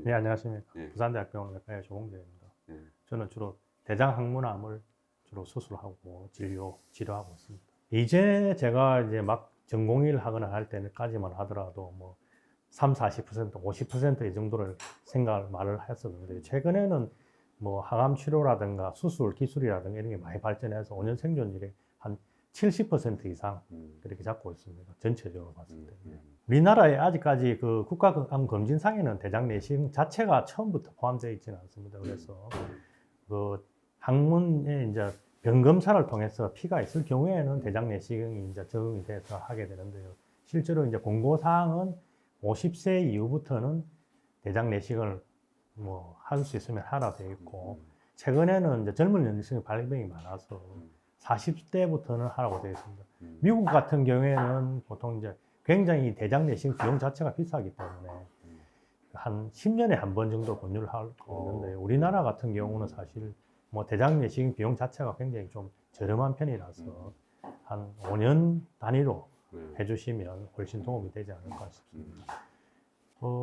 네, 안녕하십니까. 예. 부산대학병원 내과의 조봉재입니다. 예. 저는 주로 대장 항문암을 주로 수술하고 치료하고 있습니다. 이제 제가 이제 막 전공의를 하거나 할 때까지만 하더라도 뭐 3, 40%, 50%이 정도를 말을 했었는데, 최근에는 뭐 항암 치료라든가 수술 기술이라든가 이런 게 많이 발전해서 5년 생존율이 한 70% 이상 그렇게 잡고 있습니다. 전체적으로 봤을 때. 우리나라에 아직까지 그 국가암 검진상에는 대장 내시경 자체가 처음부터 포함되어 있지는 않습니다. 그래서 그 항문에 이제 병 검사를 통해서 피가 있을 경우에는 대장 내시경이 이제 적응이 돼서 하게 되는데요. 실제로 이제 공고사항은 50세 이후부터는 대장 내시경을 뭐 할 수 있으면 하라 되어 있고, 최근에는 이제 젊은 연령층의 발병이 많아서 40대부터는 하라고 되어 있습니다. 미국 같은 경우에는 보통 이제 굉장히 대장 내시경 비용 자체가 비싸기 때문에 한 10년에 한 번 정도 권유를 하고 있는데, 우리나라 같은 경우는 사실 뭐 대장 내시경 비용 자체가 굉장히 좀 저렴한 편이라서 한 5년 단위로 해주시면 훨씬 도움이 되지 않을까 싶습니다.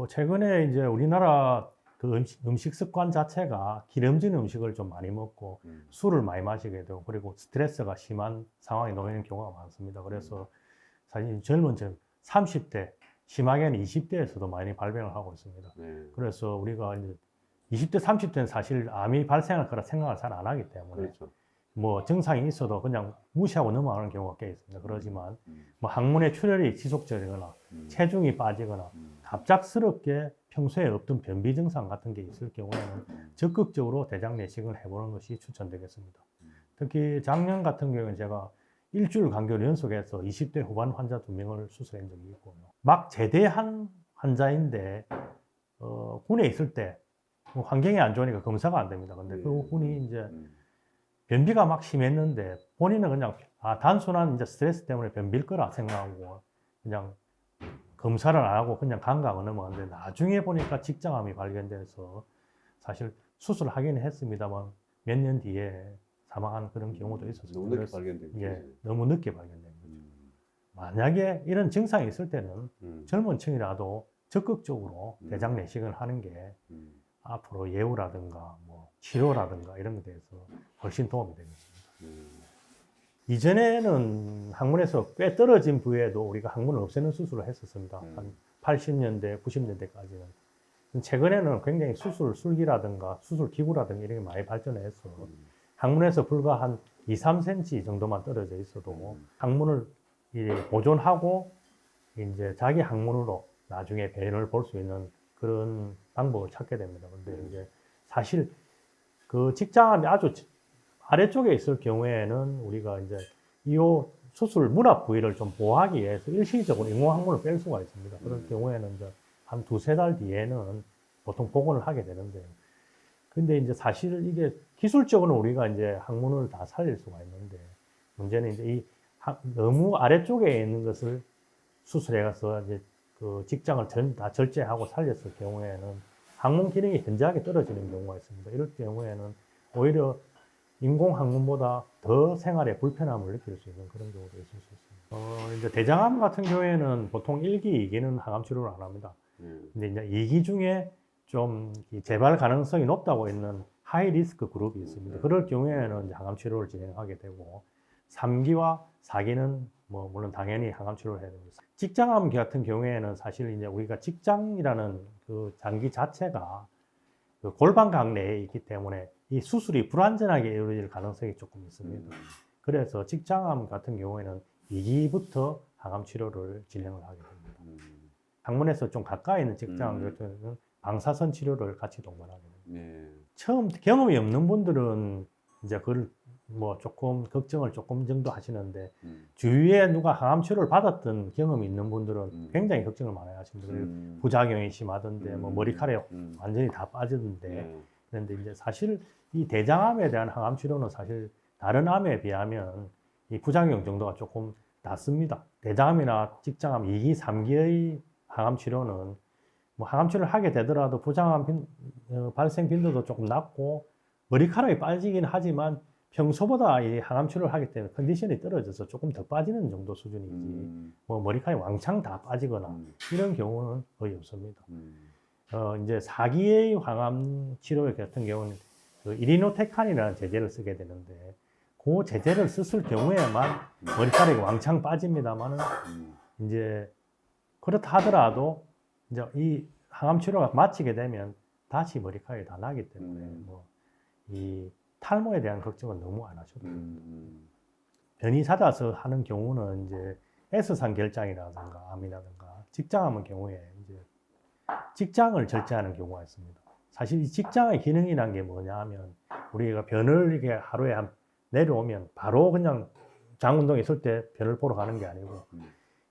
최근에 이제 우리나라 그 음식 습관 자체가 기름진 음식을 좀 많이 먹고 술을 많이 마시게 되고, 그리고 스트레스가 심한 상황에 놓이는 경우가 많습니다. 그래서 사실 젊은 30대, 심하게는 20대에서도 많이 발병을 하고 있습니다. 그래서 우리가 이제 20대, 30대는 사실 암이 발생할 거라 생각을 잘 안 하기 때문에, 그렇죠. 뭐 증상이 있어도 그냥 무시하고 넘어가는 경우가 꽤 있습니다. 그러지만 뭐 항문의 출혈이 지속적이거나 체중이 빠지거나 갑작스럽게 평소에 없던 변비 증상 같은 게 있을 경우에는 적극적으로 대장 내시경을 해보는 것이 추천되겠습니다. 특히 작년 같은 경우는 제가 일주일 간격을 연속해서 20대 후반 환자 2명을 수술한 적이 있고요. 막 제대한 환자인데 군에 있을 때 환경이 안 좋으니까 검사가 안 됩니다. 근데 그 분이 이제 변비가 막 심했는데, 본인은 그냥 단순한 이제 스트레스 때문에 변비일 거라 생각하고 그냥 검사를 안 하고 그냥 간과하고 넘어갔는데, 나중에 보니까 직장암이 발견돼서 사실 수술을 하기는 했습니다만 몇 년 뒤에 사망한 그런 경우도 있었어요. 너무 늦게 발견된 거죠. 예, 너무 늦게 발견된 거죠. 만약에 이런 증상이 있을 때는 젊은 층이라도 적극적으로 대장 내시경을 하는 게 앞으로 예후라든가 뭐 치료라든가 이런 것에 대해서 훨씬 도움이 되겠습니다. 이전에는 항문에서 꽤 떨어진 부위에도 우리가 항문을 없애는 수술을 했었습니다. 한 80년대, 90년대까지는. 최근에는 굉장히 술기라든가 수술기구라든가 이런 게 많이 발전해서 항문에서 불과 한 2, 3cm 정도만 떨어져 있어도 항문을 보존하고 이제 자기 항문으로 나중에 배를 볼 수 있는 그런 방법을 찾게 됩니다. 근데 이제 사실 그 직장암이 아주 아래쪽에 있을 경우에는 우리가 이제 이 수술 문합 부위를 좀 보호하기 위해서 일시적으로 인공항문을 뺄 수가 있습니다. 그런 경우에는 이제 한 2~3달 뒤에는 보통 복원을 하게 되는데요. 근데 이제 사실 이게 기술적으로는 우리가 이제 항문을 다 살릴 수가 있는데, 문제는 이제 너무 아래쪽에 있는 것을 수술해가서 이제 그 직장을 다 절제하고 살렸을 경우에는 항문 기능이 현저하게 떨어지는 경우가 있습니다. 이럴 경우에는 오히려 인공 항문보다 더 생활에 불편함을 느낄 수 있는 그런 경우도 있을 수 있습니다. 이제 대장암 같은 경우에는 보통 1기, 2기는 항암 치료를 안 합니다. 근데 이제 2기 중에 좀 재발 가능성이 높다고 있는 하이 리스크 그룹이 있습니다. 그럴 경우에는 이제 항암 치료를 진행하게 되고, 3기와 4기는 뭐 물론 당연히 항암 치료를 해야 됩니다. 직장암 같은 경우에는 사실 이제 우리가 직장이라는 그 장기 자체가 그 골반각 내에 있기 때문에 이 수술이 불완전하게 이루어질 가능성이 조금 있습니다. 그래서 직장암 같은 경우에는 2기부터 항암 치료를 진행을 하게 됩니다. 항문에서 좀 가까이 있는 직장암 같은 경우는 방사선 치료를 같이 동반하게 됩니다. 처음 경험이 없는 분들은 이제 그걸 뭐 조금 걱정을 조금 정도 하시는데, 주위에 누가 항암 치료를 받았던 경험이 있는 분들은 굉장히 걱정을 많이 하십니다. 부작용이 심하던데, 뭐 머리카락 완전히 다 빠지던데. 그런데 이제 사실 이 대장암에 대한 항암 치료는 사실 다른 암에 비하면 이 부작용 정도가 조금 낮습니다. 대장암이나 직장암 2기, 3기의 항암 치료는 뭐 항암 치료를 하게 되더라도 부작용 발생 빈도도 조금 낮고, 머리카락이 빠지긴 하지만 평소보다 이 항암 치료를 하기 때문에 컨디션이 떨어져서 조금 더 빠지는 정도 수준이지, 뭐 머리카락이 왕창 다 빠지거나 이런 경우는 거의 없습니다. 이제 4기의 항암 치료 같은 경우는 그 이리노테칸이라는 제제를 쓰게 되는데 그 제제를 썼을 경우에만 머리카락이 왕창 빠집니다만은 이제 그렇다 하더라도 이제 이 항암 치료가 마치게 되면 다시 머리카락이 다 나기 때문에 뭐 이 탈모에 대한 걱정은 너무 안 하셔도 됩니다. 변이 잦아서 하는 경우는 이제 S상 결장이라든가 암이라든가 직장암의 경우에 이제 직장을 절제하는 경우가 있습니다. 사실 이 직장의 기능이란 게 뭐냐 하면 우리가 변을 이렇게 하루에 한 내려오면 바로 그냥 장 운동 있을 때 변을 보러 가는 게 아니고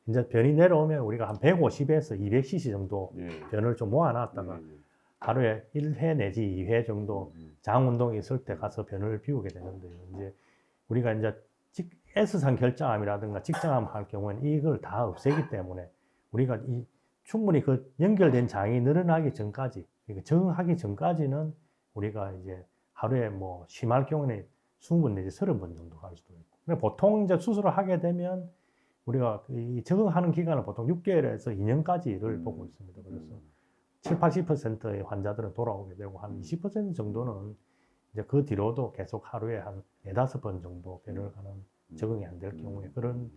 이제 변이 내려오면 우리가 한 150에서 200cc 정도 변을 좀 모아놨다가 하루에 1회 내지 2회 정도 장 운동이 있을 때 가서 변을 비우게 되는데요. 이제 우리가 이제 S상 결장암이라든가 직장암 할 경우에는 이걸 다 없애기 때문에 우리가 충분히 그 연결된 장이 늘어나기 전까지, 그러니까 적응하기 전까지는 우리가 이제 하루에 뭐 심할 경우는 20번 내지 30번 정도 갈 수도 있고. 근데 보통 이제 수술을 하게 되면 우리가 이 적응하는 기간을 보통 6개월에서 2년까지를 보고 있습니다. 그래서 7, 80%의 환자들은 돌아오게 되고 한 20% 정도는 이제 그 뒤로도 계속 하루에 한 4-5번 정도 변을 가는 적응이 안 될 경우에 그런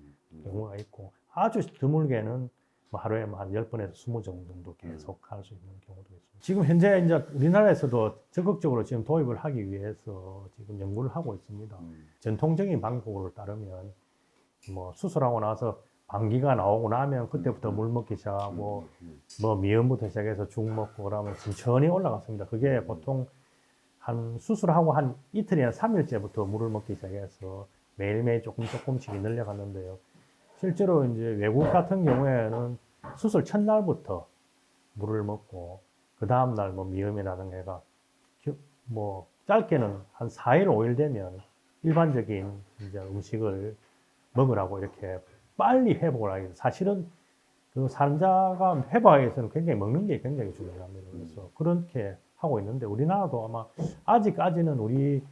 경우가 있고 아주 드물게는 뭐 하루에 한 10번에서 20번 정도 계속 할 수 있는 경우도 있습니다. 지금 현재 이제 우리나라에서도 적극적으로 지금 도입을 하기 위해서 지금 연구를 하고 있습니다. 전통적인 방법을 따르면 뭐 수술하고 나서 방귀가 나오고 나면 그때부터 물 먹기 시작하고 뭐 미음부터 시작해서 죽 먹고 그러면 천천히 올라갔습니다. 그게 보통 한 수술하고 한 이틀이나 3일째부터 물을 먹기 시작해서 매일매일 조금씩 늘려갔는데요. 실제로 이제 외국 같은 경우에는 수술 첫날부터 물을 먹고 그 다음날 뭐 미음이라든가 해가 뭐 짧게는 한 4일, 5일 되면 일반적인 이제 음식을 먹으라고 이렇게 빨리 회복을 하게 돼요. 사실은 그 환자가 회복하기 위해서는 굉장히 먹는 게 굉장히 중요합니다. 그래서 그렇게 하고 있는데 우리나라도 아마 아직까지는 우리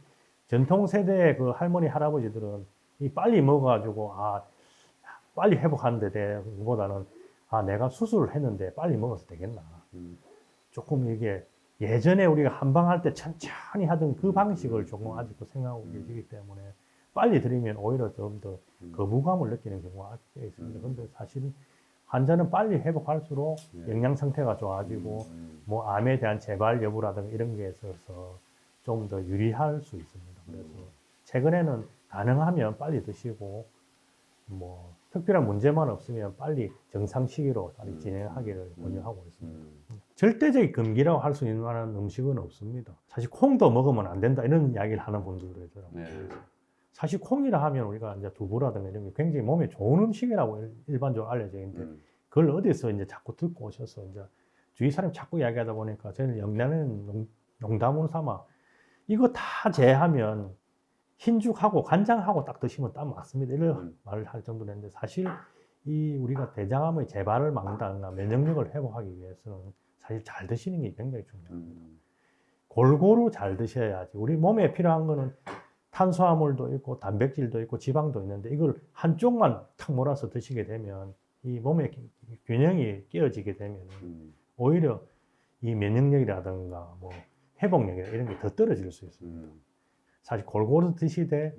전통 세대의 그 할머니, 할아버지들은 이 빨리 먹어가지고 빨리 회복하는데 대보다는 내가 수술을 했는데 빨리 먹어서 되겠나. 조금 이게 예전에 우리가 한방할 때 천천히 하던 그 방식을 조금 아직도 생각하고 계시기 때문에 빨리 드리면 오히려 좀 더 거부감을 느끼는 경우가 꽤 있습니다. 그런데 사실 환자는 빨리 회복할수록 영양 상태가 좋아지고 뭐 암에 대한 재발 여부라든가 이런 게 있어서 좀 더 유리할 수 있습니다. 그래서 최근에는 가능하면 빨리 드시고 뭐 특별한 문제만 없으면 빨리 정상 시기로 빨리 진행하기를 권유하고 있습니다. 절대적인 금기라고 할 수 있는 만한 음식은 없습니다. 사실 콩도 먹으면 안 된다 이런 이야기를 하는 분들도 있더라고요. 사실 콩이라 하면 우리가 이제 두부라든가 이런 게 굉장히 몸에 좋은 음식이라고 일반적으로 알려져 있는데 그걸 어디서 이제 자꾸 듣고 오셔서 이제 주위 사람이 자꾸 이야기하다 보니까 저는 영양은 농담으로 삼아 이거 다 제하면 흰죽하고 간장하고 딱 드시면 딱 맞습니다. 이런 말을 할 정도로 했는데 사실 이 우리가 대장암의 재발을 막는다거나 면역력을 회복하기 위해서는 사실 잘 드시는 게 굉장히 중요합니다. 골고루 잘 드셔야지. 우리 몸에 필요한 거는 탄수화물도 있고 단백질도 있고 지방도 있는데 이걸 한쪽만 탁 몰아서 드시게 되면 이 몸의 균형이 깨어지게 되면 오히려 이 면역력이라든가 뭐 회복력이나 이런 게 더 떨어질 수 있습니다. 사실 골고루 드시되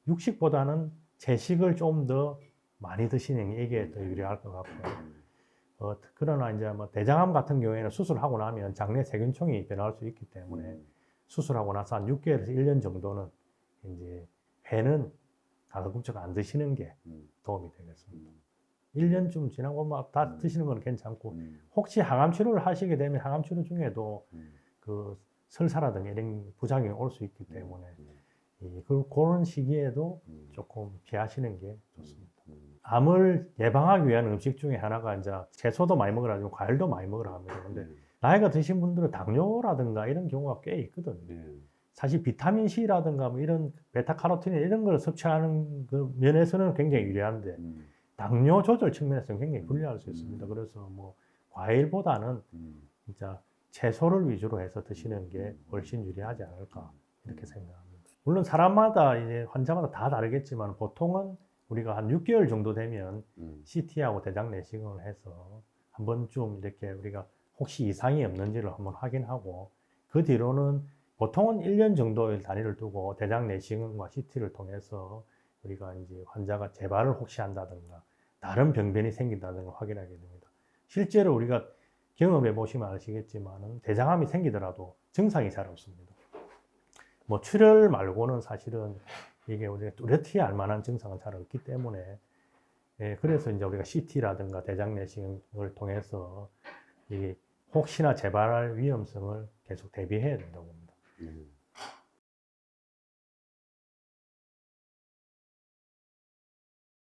육식보다는 채식을 좀 더 많이 드시는 게 이게 더 유리할 것 같고요. 그러나 이제 뭐 대장암 같은 경우에는 수술하고 나면 장내 세균총이 변할 수 있기 때문에 수술하고 나서 한 6개월에서 1년 정도는 이제 회는 가급적 안 드시는 게 도움이 되겠습니다. 1년쯤 지나고 막 다 드시는 건 괜찮고 혹시 항암 치료를 하시게 되면 항암 치료 중에도 그 설사라든가 이런 부작용이 올 수 있기 때문에 그런 시기에도 조금 피하시는 게 좋습니다. 암을 예방하기 위한 음식 중에 하나가 이제 채소도 많이 먹으라, 과일도 많이 먹으라 합니다. 근데 나이가 드신 분들은 당뇨라든가 이런 경우가 꽤 있거든요. 사실 비타민 C라든가 뭐 이런 베타카로틴 이런 걸 섭취하는 그 면에서는 굉장히 유리한데 당뇨 조절 측면에서는 굉장히 불리할 수 있습니다. 그래서 뭐 과일보다는 진짜 채소를 위주로 해서 드시는 게 훨씬 유리하지 않을까 이렇게 생각합니다. 물론 사람마다 이제 환자마다 다 다르겠지만 보통은 우리가 한 6개월 정도 되면 CT하고 대장 내시경을 해서 한 번쯤 이렇게 우리가 혹시 이상이 없는지를 한번 확인하고 그 뒤로는 보통은 1년 정도의 단위를 두고 대장 내시경과 CT를 통해서 우리가 이제 환자가 재발을 혹시 한다든가 다른 병변이 생긴다든가 확인하게 됩니다. 실제로 우리가 경험해 보시면 아시겠지만은 대장암이 생기더라도 증상이 잘 없습니다. 뭐 출혈 말고는 사실은 이게 우리가 뚜렷이 알만한 증상은 잘 없기 때문에 그래서 이제 우리가 CT라든가 대장 내시경을 통해서 이게 혹시나 재발할 위험성을 계속 대비해야 된다고 봅니다.